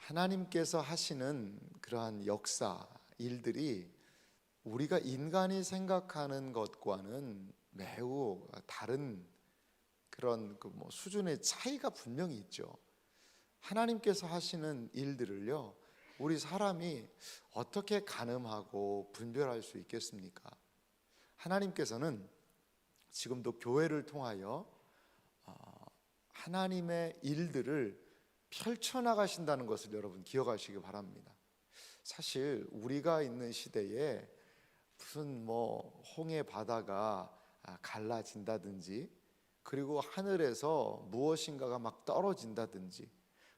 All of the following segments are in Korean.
하나님께서 하시는 그러한 역사, 일들이 우리가 인간이 생각하는 것과는 매우 다른 그런 수준의 차이가 분명히 있죠. 하나님께서 하시는 일들을요, 우리 사람이 어떻게 가늠하고 분별할 수 있겠습니까? 하나님께서는 지금도 교회를 통하여 하나님의 일들을 펼쳐나가신다는 것을 여러분 기억하시기 바랍니다. 사실 우리가 있는 시대에 무슨 홍해 바다가 갈라진다든지, 그리고 하늘에서 무엇인가가 막 떨어진다든지,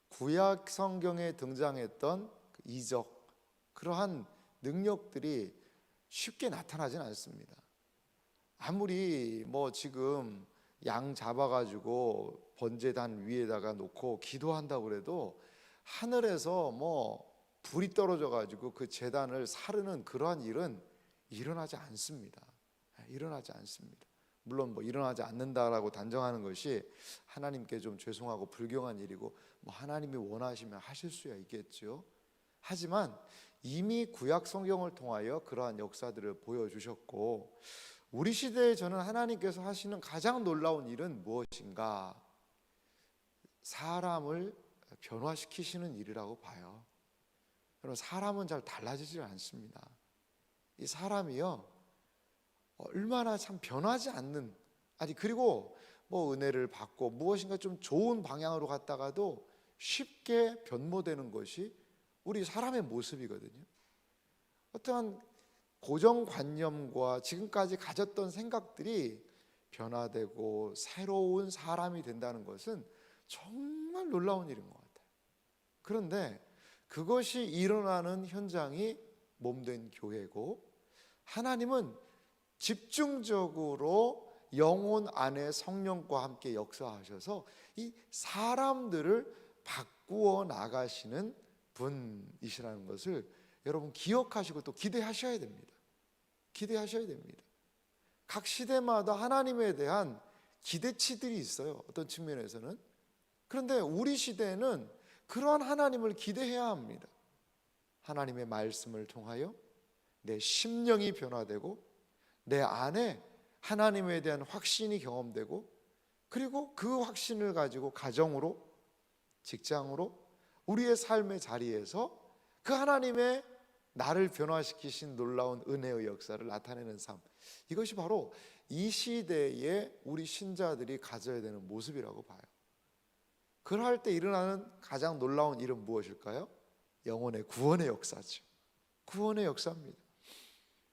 구약 성경에 등장했던 이적, 그러한 능력들이 쉽게 나타나진 않습니다. 아무리 지금 양 잡아가지고 번제단 위에다가 놓고 기도한다고 그래도 하늘에서 불이 떨어져가지고 그 제단을 사르는 그러한 일은 일어나지 않습니다. 일어나지 않습니다. 물론 일어나지 않는다라고 단정하는 것이 하나님께 좀 죄송하고 불경한 일이고, 하나님이 원하시면 하실 수야 있겠죠. 하지만 이미 구약 성경을 통하여 그러한 역사들을 보여주셨고, 우리 시대에 저는 하나님께서 하시는 가장 놀라운 일은 무엇인가? 사람을 변화시키시는 일이라고 봐요. 여러분, 사람은 잘 달라지지 않습니다. 이 사람이요, 얼마나 참 변하지 않는, 그리고 은혜를 받고 무엇인가 좀 좋은 방향으로 갔다가도 쉽게 변모되는 것이 우리 사람의 모습이거든요. 어떠한 고정관념과 지금까지 가졌던 생각들이 변화되고 새로운 사람이 된다는 것은 정말 놀라운 일인 것 같아요. 그런데 그것이 일어나는 현장이 몸된 교회고, 하나님은 집중적으로 영혼 안에 성령과 함께 역사하셔서 이 사람들을 바꾸어 나가시는 분이시라는 것을 여러분 기억하시고 또 기대하셔야 됩니다. 기대하셔야 됩니다. 각 시대마다 하나님에 대한 기대치들이 있어요, 어떤 측면에서는. 그런데 우리 시대에는 그러한 하나님을 기대해야 합니다. 하나님의 말씀을 통하여 내 심령이 변화되고, 내 안에 하나님에 대한 확신이 경험되고, 그리고 그 확신을 가지고 가정으로, 직장으로, 우리의 삶의 자리에서 그 하나님의 나를 변화시키신 놀라운 은혜의 역사를 나타내는 삶, 이것이 바로 이 시대에 우리 신자들이 가져야 되는 모습이라고 봐요. 그럴 때 일어나는 가장 놀라운 일은 무엇일까요? 영혼의 구원의 역사죠. 구원의 역사입니다.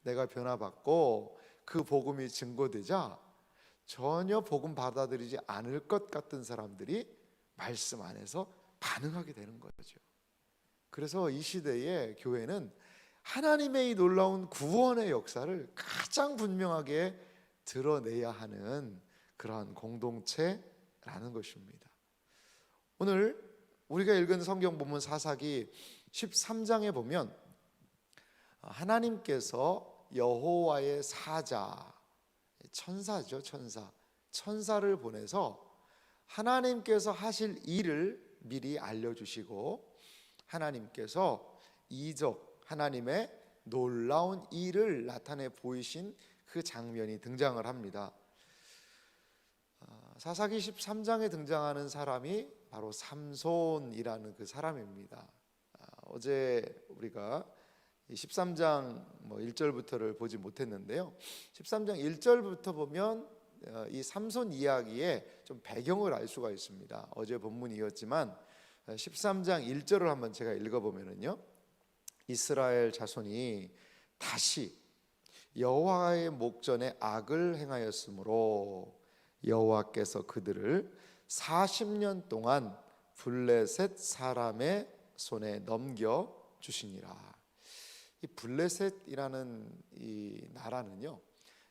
내가 변화받고 그 복음이 증거되자 전혀 복음 받아들이지 않을 것 같은 사람들이 말씀 안에서 반응하게 되는 거죠. 그래서 이 시대의 교회는 하나님의 이 놀라운 구원의 역사를 가장 분명하게 드러내야 하는 그러한 공동체라는 것입니다. 오늘 우리가 읽은 성경 본문 사사기 13장에 보면 하나님께서 여호와의 사자, 천사죠, 천사를 보내서 하나님께서 하실 일을 미리 알려주시고, 하나님께서 이적, 하나님의 놀라운 일을 나타내 보이신 그 장면이 등장을 합니다. 사사기 13장에 등장하는 사람이 바로 삼손이라는 그 사람입니다. 어제 우리가 13장 1절부터를 보지 못했는데요, 13장 1절부터 보면 이 삼손 이야기의 좀 배경을 알 수가 있습니다. 어제 본문이었지만 13장 1절을 한번 제가 읽어보면요, 이스라엘 자손이 다시 여호와의 목전에 악을 행하였으므로 여호와께서 그들을 40년 동안 블레셋 사람의 손에 넘겨 주시니라. 이 블레셋이라는 이 나라는요,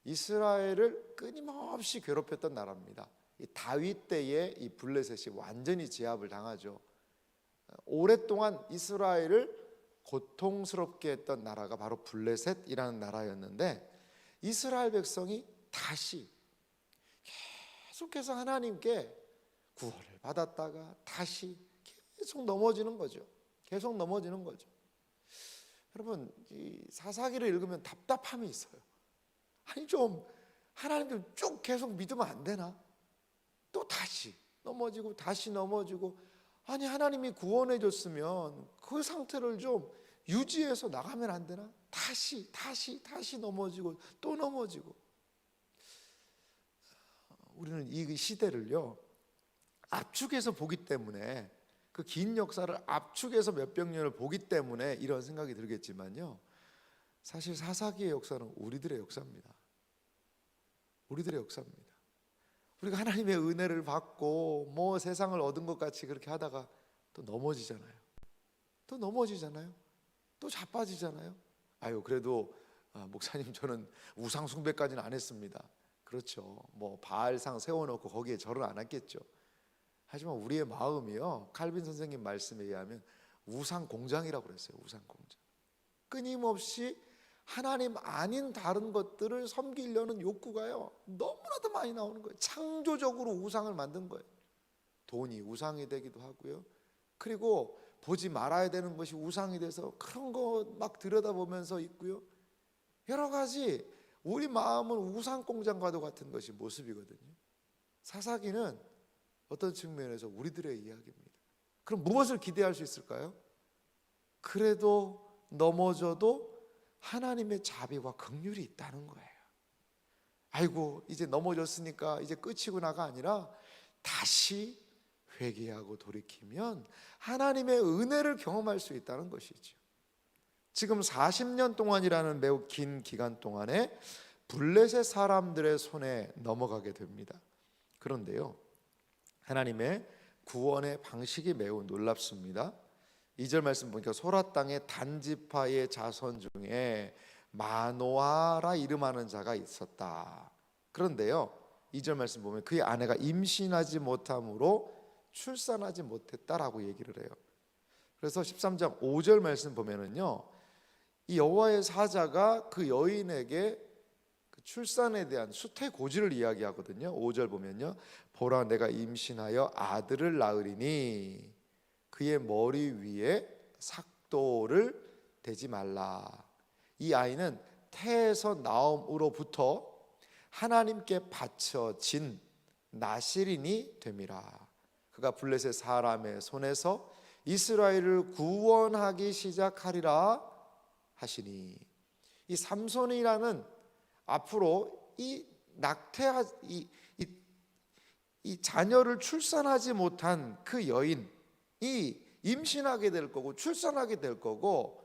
이스라엘을 끊임없이 괴롭혔던 나라입니다. 이 다윗 때에 이 블레셋이 완전히 제압을 당하죠. 오랫동안 이스라엘을 고통스럽게 했던 나라가 바로 블레셋이라는 나라였는데, 이스라엘 백성이 다시 계속해서 하나님께 구원을 받았다가 다시 계속 넘어지는 거죠. 계속 넘어지는 거죠. 여러분, 이 사사기를 읽으면 답답함이 있어요. 아니 좀 하나님들 쭉 계속 믿으면 안 되나? 또 다시 넘어지고 다시 넘어지고, 아니 하나님이 구원해 줬으면 그 상태를 좀 유지해서 나가면 안 되나? 다시 넘어지고 또 넘어지고. 우리는 이 시대를요 압축해서 보기 때문에, 그 긴 역사를 압축해서 몇백 년을 보기 때문에 이런 생각이 들겠지만요, 사실 사사기의 역사는 우리들의 역사입니다. 우리들의 역사입니다. 우리가 하나님의 은혜를 받고 뭐 세상을 얻은 것 같이 그렇게 하다가 또 넘어지잖아요. 또 자빠지잖아요. 아유 그래도 목사님 저는 우상 숭배까지는 안 했습니다. 그렇죠. 뭐 바알상 세워놓고 거기에 절을 안 했겠죠. 하지만 우리의 마음이요, 칼빈 선생님 말씀에 의하면 우상 공장이라고 그랬어요. 우상 공장. 끊임없이 하나님 아닌 다른 것들을 섬기려는 욕구가요 너무나도 많이 나오는 거예요. 창조적으로 우상을 만든 거예요. 돈이 우상이 되기도 하고요, 그리고 보지 말아야 되는 것이 우상이 돼서 그런 거 막 들여다보면서 있고요, 여러 가지 우리 마음은 우상 공장과도 같은 것이 모습이거든요. 사사기는 어떤 측면에서 우리들의 이야기입니다. 그럼 무엇을 기대할 수 있을까요? 그래도 넘어져도 하나님의 자비와 긍휼이 있다는 거예요. 아이고 이제 넘어졌으니까 이제 끝이구나가 아니라 다시 회개하고 돌이키면 하나님의 은혜를 경험할 수 있다는 것이죠. 지금 40년 동안이라는 매우 긴 기간 동안에 블레셋 사람들의 손에 넘어가게 됩니다. 그런데요, 하나님의 구원의 방식이 매우 놀랍습니다. 2절 말씀 보니까 소라 땅의 단지파의 자손 중에 마노아라 이름하는 자가 있었다. 그런데요, 2절 말씀 보면 그의 아내가 임신하지 못함으로 출산하지 못했다라고 얘기를 해요. 그래서 13장 5절 말씀 보면은요, 이 여호와의 사자가 그 여인에게 그 출산에 대한 수태고지를 이야기하거든요. 5절 보면요, 보라 내가 임신하여 아들을 낳으리니 그의 머리 위에 삭도를 대지 말라. 이 아이는 태에서 나옴으로부터 하나님께 바쳐진 나실인이 됨이라. 그가 블레셋 사람의 손에서 이스라엘을 구원하기 시작하리라 하시니, 이 삼손이라는 앞으로 이 자녀를 출산하지 못한 그 여인이 임신하게 될 거고 출산하게 될 거고,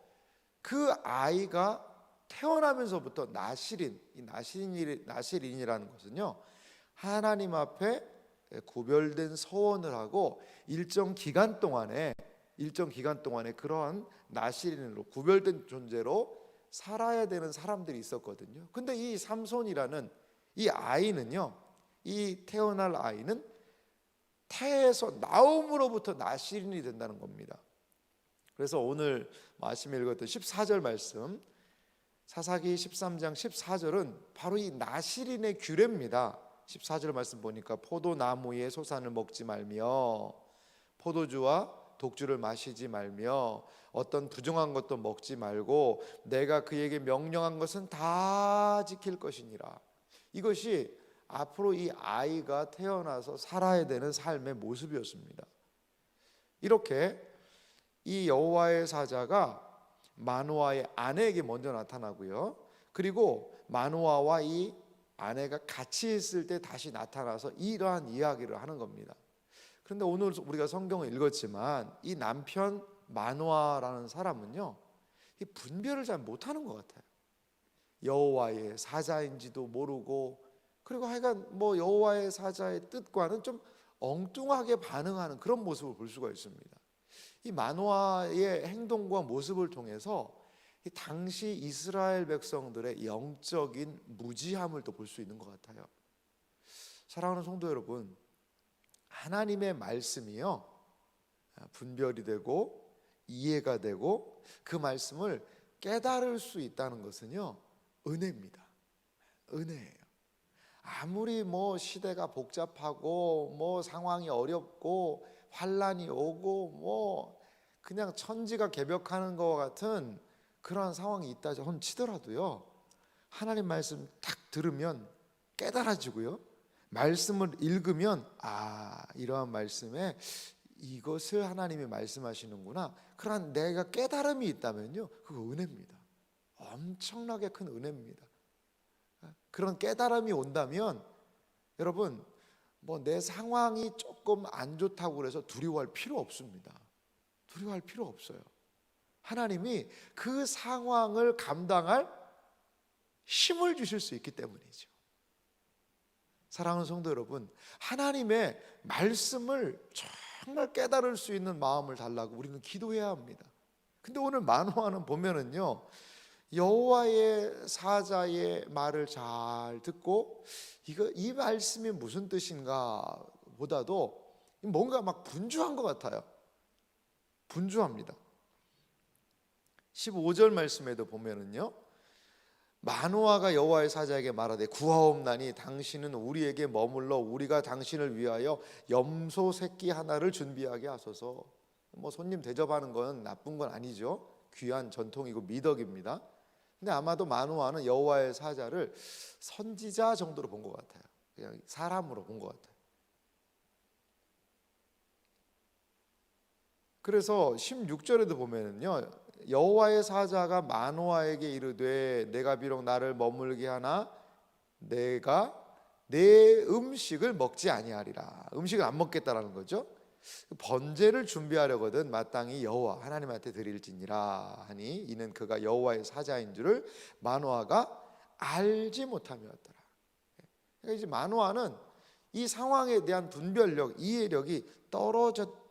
그 아이가 태어나면서부터 나실인이라는 것은요, 하나님 앞에 구별된 서원을 하고 일정 기간 동안에 그러한 나실인으로 구별된 존재로 살아야 되는 사람들이 있었거든요. 근데 이 삼손이라는 이 아이는요, 이 태어날 아이는 태에서 나옴으로부터 나실인이 된다는 겁니다. 그래서 오늘 아침에 읽었던 14절 말씀, 사사기 13장 14절은 바로 이 나실인의 규례입니다. 14절 말씀 보니까 포도나무의 소산을 먹지 말며 포도주와 독주를 마시지 말며 어떤 부정한 것도 먹지 말고 내가 그에게 명령한 것은 다 지킬 것이니라. 이것이 앞으로 이 아이가 태어나서 살아야 되는 삶의 모습이었습니다. 이렇게 이 여호와의 사자가 마노아의 아내에게 먼저 나타나고요, 그리고 마노아와 이 아내가 같이 있을 때 다시 나타나서 이러한 이야기를 하는 겁니다. 그런데 오늘 우리가 성경을 읽었지만 이 남편 마노아라는 사람은요, 이 분별을 잘 못하는 것 같아요. 여호와의 사자인지도 모르고, 그리고 하여간 뭐 여호와의 사자의 뜻과는 좀 엉뚱하게 반응하는 그런 모습을 볼 수가 있습니다. 이 마노아의 행동과 모습을 통해서 이 당시 이스라엘 백성들의 영적인 무지함을 또 볼 수 있는 것 같아요. 사랑하는 성도 여러분, 하나님의 말씀이요, 분별이 되고 이해가 되고 그 말씀을 깨달을 수 있다는 것은요, 은혜입니다. 은혜예요. 아무리 뭐 시대가 복잡하고 뭐 상황이 어렵고 환란이 오고 뭐 그냥 천지가 개벽하는 것과 같은 그러한 상황이 있다 치더라도요, 하나님 말씀 딱 들으면 깨달아지고요, 말씀을 읽으면 이러한 말씀에 이것을 하나님이 말씀하시는구나, 그러한 내가 깨달음이 있다면요, 그거 은혜입니다. 엄청나게 큰 은혜입니다. 그런 깨달음이 온다면 여러분, 내 상황이 조금 안 좋다고 그래서 두려워할 필요 없습니다. 두려워할 필요 없어요. 하나님이 그 상황을 감당할 힘을 주실 수 있기 때문이죠. 사랑하는 성도 여러분, 하나님의 말씀을 정말 깨달을 수 있는 마음을 달라고 우리는 기도해야 합니다. 근데 오늘 만화는 보면은요, 여호와의 사자의 말을 잘 듣고 이 말씀이 무슨 뜻인가 보다도 뭔가 막 분주한 것 같아요. 분주합니다. 15절 말씀에도 보면은요, 마노아가 여호와의 사자에게 말하되 구하옵나니 당신은 우리에게 머물러 우리가 당신을 위하여 염소 새끼 하나를 준비하게 하소서. 손님 대접하는 건 나쁜 건 아니죠. 귀한 전통이고 미덕입니다. 근데 아마도 마노아는 여호와의 사자를 선지자 정도로 본 것 같아요. 그냥 사람으로 본 것 같아요. 그래서 16절에도 보면은요, 여호와의 사자가 마노아에게 이르되 내가 비록 나를 머물게 하나 내가 내 음식을 먹지 아니하리라. 음식을 안 먹겠다라는 거죠. 번제를 준비하려거든 마땅히 여호와 하나님한테 드릴지니라 하니 이는 그가 여호와의 사자인 줄을 마노아가 알지 못함이었더라. 그러니까 이제 마노아는 이 상황에 대한 분별력, 이해력이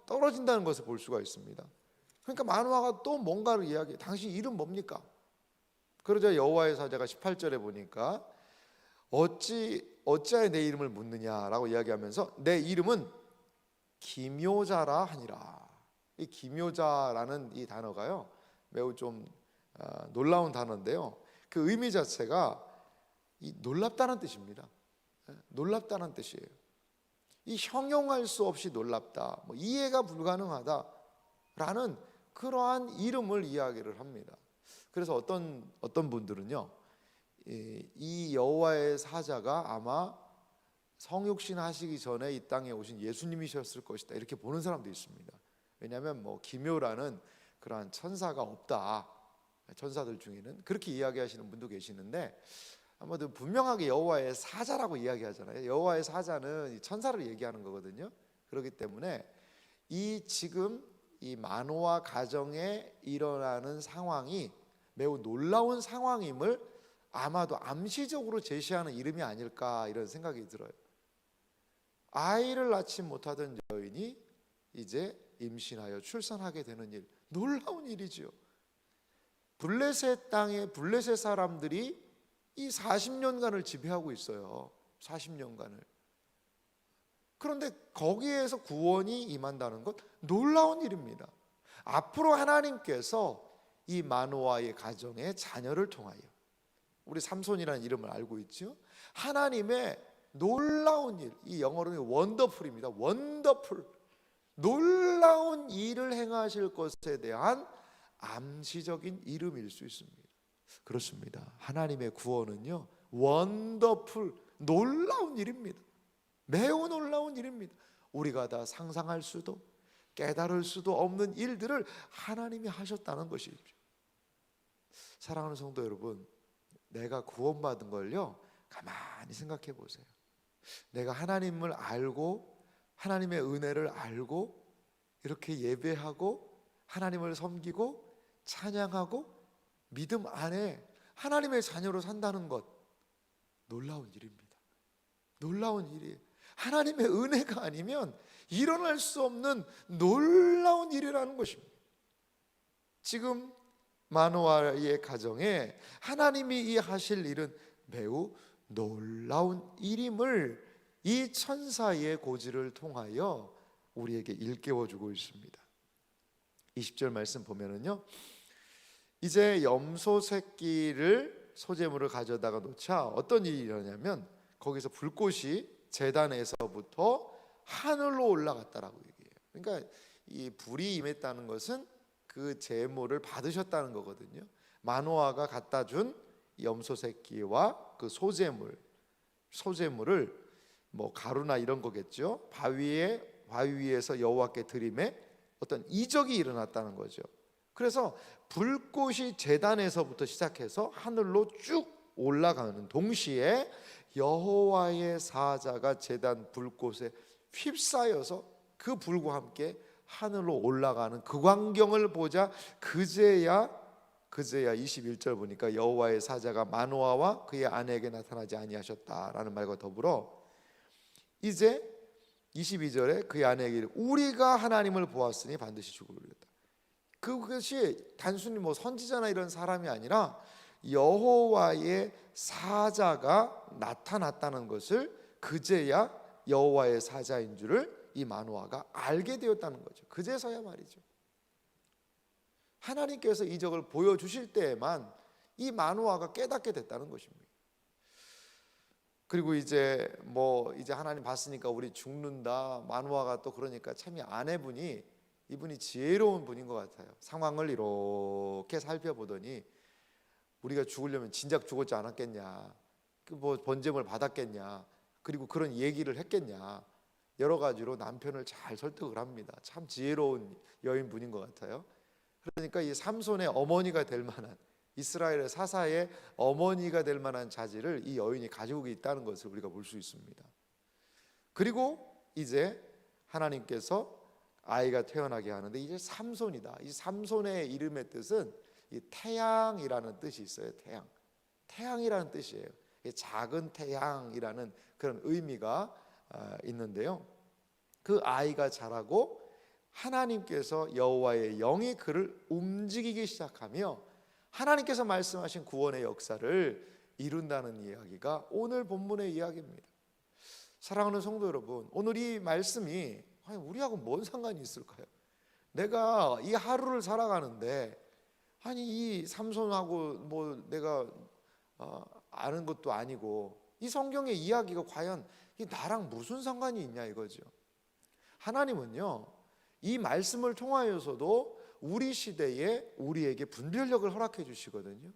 떨어진다는 것을 볼 수가 있습니다. 그러니까 마노아가 또 뭔가를 이야기해. 당신 이름 뭡니까? 그러자 여호와의 사자가 18절에 보니까 어찌하여 내 이름을 묻느냐라고 이야기하면서 내 이름은 기묘자라 하니라. 이 기묘자라는 이 단어가요, 매우 좀 놀라운 단어인데요, 그 의미 자체가 놀랍다는 뜻입니다. 놀랍다는 뜻이에요. 이 형용할 수 없이 놀랍다, 이해가 불가능하다라는 그러한 이름을 이야기를 합니다. 그래서 어떤 분들은요, 이 여호와의 사자가 아마 성육신 하시기 전에 이 땅에 오신 예수님이셨을 것이다, 이렇게 보는 사람도 있습니다. 왜냐하면 기묘라는 그러한 천사가 없다, 천사들 중에는 그렇게 이야기하시는 분도 계시는데, 아마도 분명하게 여호와의 사자라고 이야기하잖아요. 여호와의 사자는 천사를 얘기하는 거거든요. 그렇기 때문에 지금 이 마노아 가정에 일어나는 상황이 매우 놀라운 상황임을 아마도 암시적으로 제시하는 이름이 아닐까, 이런 생각이 들어요. 아이를 낳지 못하던 여인이 이제 임신하여 출산하게 되는 일, 놀라운 일이죠. 블레셋 땅에 블레셋 사람들이 이 40년간을 지배하고 있어요. 40년간을. 그런데 거기에서 구원이 임한다는 것, 놀라운 일입니다. 앞으로 하나님께서 이 마노아의 가정의 자녀를 통하여, 우리 삼손이라는 이름을 알고 있죠, 하나님의 놀라운 일, 이 영어로는 원더풀입니다. 원더풀, 놀라운 일을 행하실 것에 대한 암시적인 이름일 수 있습니다. 그렇습니다. 하나님의 구원은요, 원더풀, 놀라운 일입니다. 매우 놀라운 일입니다. 우리가 다 상상할 수도 깨달을 수도 없는 일들을 하나님이 하셨다는 것이죠. 사랑하는 성도 여러분, 내가 구원받은 걸요, 가만히 생각해 보세요. 내가 하나님을 알고 하나님의 은혜를 알고 이렇게 예배하고 하나님을 섬기고 찬양하고 믿음 안에 하나님의 자녀로 산다는 것, 놀라운 일입니다. 놀라운 일이에요. 하나님의 은혜가 아니면 일어날 수 없는 놀라운 일이라는 것입니다. 지금 마노아의 가정에 하나님이 이 하실 일은 매우 놀라운 일임을 이 천사의 고지를 통하여 우리에게 일깨워주고 있습니다. 20절 말씀 보면은요, 이제 염소 새끼를 소재물을 가져다가 놓자 어떤 일이 일어나냐면 거기서 불꽃이 제단에서부터 하늘로 올라갔다라고 얘기해요. 그러니까 이 불이 임했다는 것은 그 제물을 받으셨다는 거거든요. 마노아가 갖다 준 염소 새끼와 그 소제물을 뭐 가루나 이런 거겠죠. 바위 위에서 여호와께 드림에 어떤 이적이 일어났다는 거죠. 그래서 불꽃이 제단에서부터 시작해서 하늘로 쭉 올라가는 동시에 여호와의 사자가 제단 불꽃에 휩싸여서 그 불과 함께 하늘로 올라가는 그 광경을 보자 그제야 21절 보니까 여호와의 사자가 마노아와 그의 아내에게 나타나지 아니하셨다라는 말과 더불어 이제 22절에 그의 아내에게 이르되 우리가 하나님을 보았으니 반드시 죽으리로다. 그것이 단순히 뭐 선지자나 이런 사람이 아니라 여호와의 사자가 나타났다는 것을 그제야 여호와의 사자인 줄을 이 마노아가 알게 되었다는 거죠. 그제서야 말이죠. 하나님께서 이적을 보여주실 때에만 이 마노아가 깨닫게 됐다는 것입니다. 그리고 이제 하나님 봤으니까 우리 죽는다. 마노아가 또 그러니까 참 이분이 지혜로운 분인 것 같아요. 상황을 이렇게 살펴보더니 우리가 죽으려면 진작 죽었지 않았겠냐, 번제물 받았겠냐, 그리고 그런 얘기를 했겠냐, 여러 가지로 남편을 잘 설득을 합니다. 참 지혜로운 여인분인 것 같아요. 그러니까 이 삼손의 어머니가 될 만한, 이스라엘의 사사의 어머니가 될 만한 자질을 이 여인이 가지고 있다는 것을 우리가 볼 수 있습니다. 그리고 이제 하나님께서 아이가 태어나게 하는데 이제 삼손이다. 이 삼손의 이름의 뜻은 이 태양이라는 뜻이 있어요. 태양이라는 뜻이에요. 작은 태양이라는 그런 의미가 있는데요. 그 아이가 자라고 하나님께서 여호와의 영이 그를 움직이기 시작하며 하나님께서 말씀하신 구원의 역사를 이룬다는 이야기가 오늘 본문의 이야기입니다. 사랑하는 성도 여러분, 오늘 이 말씀이 우리하고 뭔 상관이 있을까요? 내가 이 하루를 살아가는데 이 삼손하고 내가 아는 것도 아니고 이 성경의 이야기가 과연 나랑 무슨 상관이 있냐 이거죠. 하나님은요, 이 말씀을 통하여서도 우리 시대에 우리에게 분별력을 허락해 주시거든요.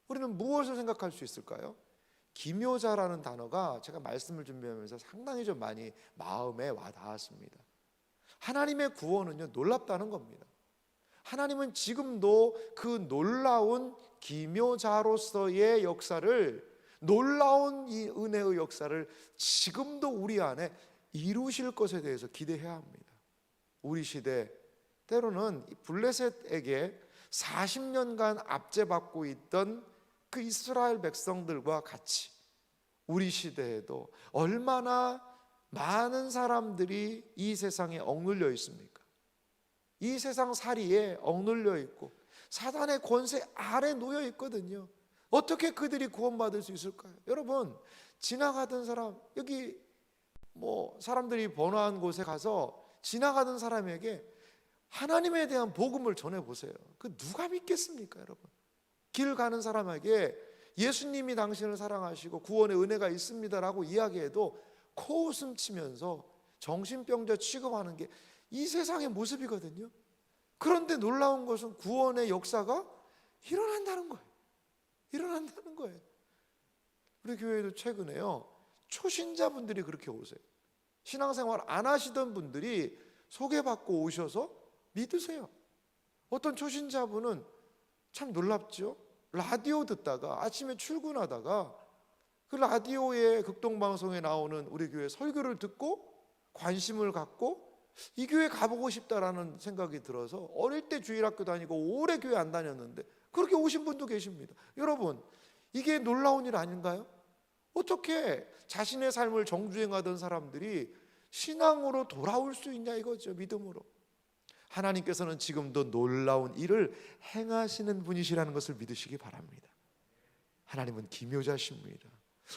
우리는 무엇을 생각할 수 있을까요? 기묘자라는 단어가 제가 말씀을 준비하면서 상당히 좀 많이 마음에 와 닿았습니다. 하나님의 구원은요, 놀랍다는 겁니다. 하나님은 지금도 그 놀라운 기묘자로서의 역사를, 놀라운 이 은혜의 역사를 지금도 우리 안에 이루실 것에 대해서 기대해야 합니다. 우리 시대 때로는 블레셋에게 40년간 압제받고 있던 그 이스라엘 백성들과 같이 우리 시대에도 얼마나 많은 사람들이 이 세상에 억눌려 있습니까? 이 세상 살이에 억눌려 있고 사단의 권세 아래 놓여 있거든요. 어떻게 그들이 구원받을 수 있을까요? 여러분, 지나가던 사람, 여기 사람들이 번화한 곳에 가서 지나가던 사람에게 하나님에 대한 복음을 전해보세요. 그 누가 믿겠습니까, 여러분? 길 가는 사람에게 예수님이 당신을 사랑하시고 구원의 은혜가 있습니다라고 이야기해도 코웃음 치면서 정신병자 취급하는 게 이 세상의 모습이거든요. 그런데 놀라운 것은 구원의 역사가 일어난다는 거예요. 우리 교회도 최근에요, 초신자분들이 그렇게 오세요. 신앙생활 안 하시던 분들이 소개받고 오셔서 믿으세요. 어떤 초신자분은 참 놀랍죠. 라디오 듣다가 아침에 출근하다가 그 라디오에 극동방송에 나오는 우리 교회 설교를 듣고 관심을 갖고 이 교회 가보고 싶다라는 생각이 들어서 어릴 때 주일학교 다니고 오래 교회 안 다녔는데 그렇게 오신 분도 계십니다. 여러분, 이게 놀라운 일 아닌가요? 어떻게 자신의 삶을 정주행하던 사람들이 신앙으로 돌아올 수 있냐 이거죠. 믿음으로. 하나님께서는 지금도 놀라운 일을 행하시는 분이시라는 것을 믿으시기 바랍니다. 하나님은 기묘자십니다.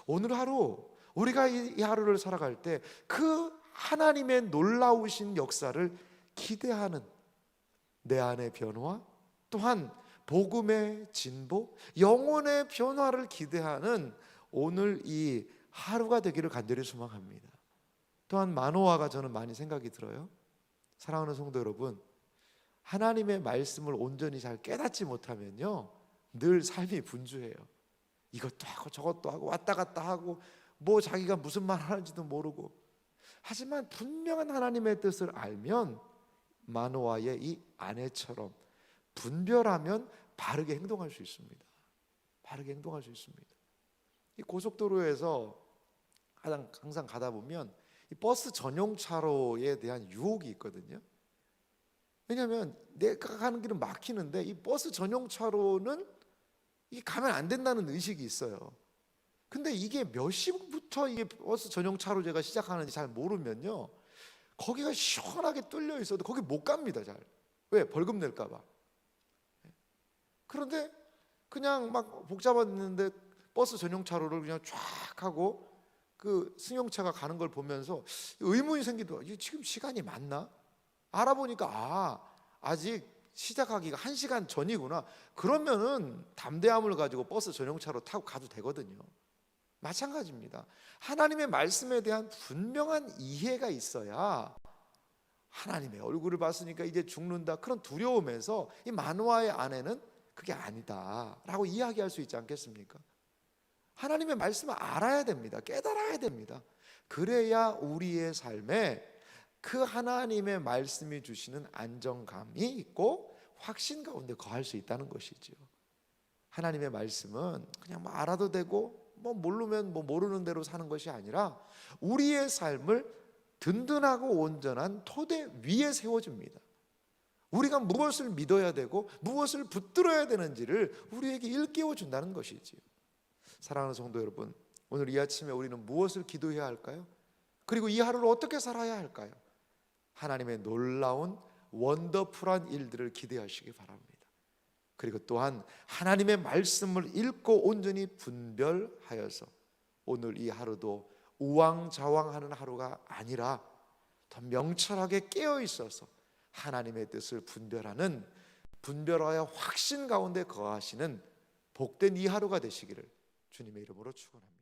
오늘 하루 우리가 이 하루를 살아갈 때 그 하나님의 놀라우신 역사를 기대하는 내 안의 변화, 또한 복음의 진보, 영혼의 변화를 기대하는 오늘 이 하루가 되기를 간절히 소망합니다. 또한 마노아가 저는 많이 생각이 들어요. 사랑하는 성도 여러분, 하나님의 말씀을 온전히 잘 깨닫지 못하면요, 늘 삶이 분주해요. 이것도 하고 저것도 하고 왔다 갔다 하고 뭐 자기가 무슨 말 하는지도 모르고. 하지만 분명한 하나님의 뜻을 알면 마노아의 이 아내처럼 분별하면 바르게 행동할 수 있습니다. 바르게 행동할 수 있습니다. 이 고속도로에서 항상 가다 보면 이 버스 전용 차로에 대한 유혹이 있거든요. 왜냐하면 내가 가는 길은 막히는데 이 버스 전용 차로는 이게 가면 안 된다는 의식이 있어요. 근데 이게 몇 시부터 이게 버스 전용 차로제가 시작하는지 잘 모르면요, 거기가 시원하게 뚫려 있어도 거기 못 갑니다. 잘. 왜? 벌금 낼까 봐. 그런데 그냥 막 복잡했는데 버스 전용 차로를 그냥 쫙 하고 그 승용차가 가는 걸 보면서 의문이 생기더라고요. 지금 시간이 맞나? 알아보니까 아직 시작하기가 1시간 전이구나. 그러면은 담대함을 가지고 버스 전용차로 타고 가도 되거든요. 마찬가지입니다. 하나님의 말씀에 대한 분명한 이해가 있어야 하나님의 얼굴을 봤으니까 이제 죽는다, 그런 두려움에서 이 마노아의 아내는 그게 아니다 라고 이야기할 수 있지 않겠습니까? 하나님의 말씀을 알아야 됩니다. 깨달아야 됩니다. 그래야 우리의 삶에 그 하나님의 말씀이 주시는 안정감이 있고 확신 가운데 거할 수 있다는 것이죠. 하나님의 말씀은 그냥 뭐 알아도 되고 뭐 모르면 뭐 모르는 대로 사는 것이 아니라 우리의 삶을 든든하고 온전한 토대 위에 세워집니다. 우리가 무엇을 믿어야 되고 무엇을 붙들어야 되는지를 우리에게 일깨워 준다는 것이지요. 사랑하는 성도 여러분, 오늘 이 아침에 우리는 무엇을 기도해야 할까요? 그리고 이 하루를 어떻게 살아야 할까요? 하나님의 놀라운 원더풀한 일들을 기대하시기 바랍니다. 그리고 또한 하나님의 말씀을 읽고 온전히 분별하여서 오늘 이 하루도 우왕좌왕하는 하루가 아니라 더 명철하게 깨어 있어서 하나님의 뜻을 분별하여 확신 가운데 거하시는 복된 이 하루가 되시기를 주님의 이름으로 축원합니다.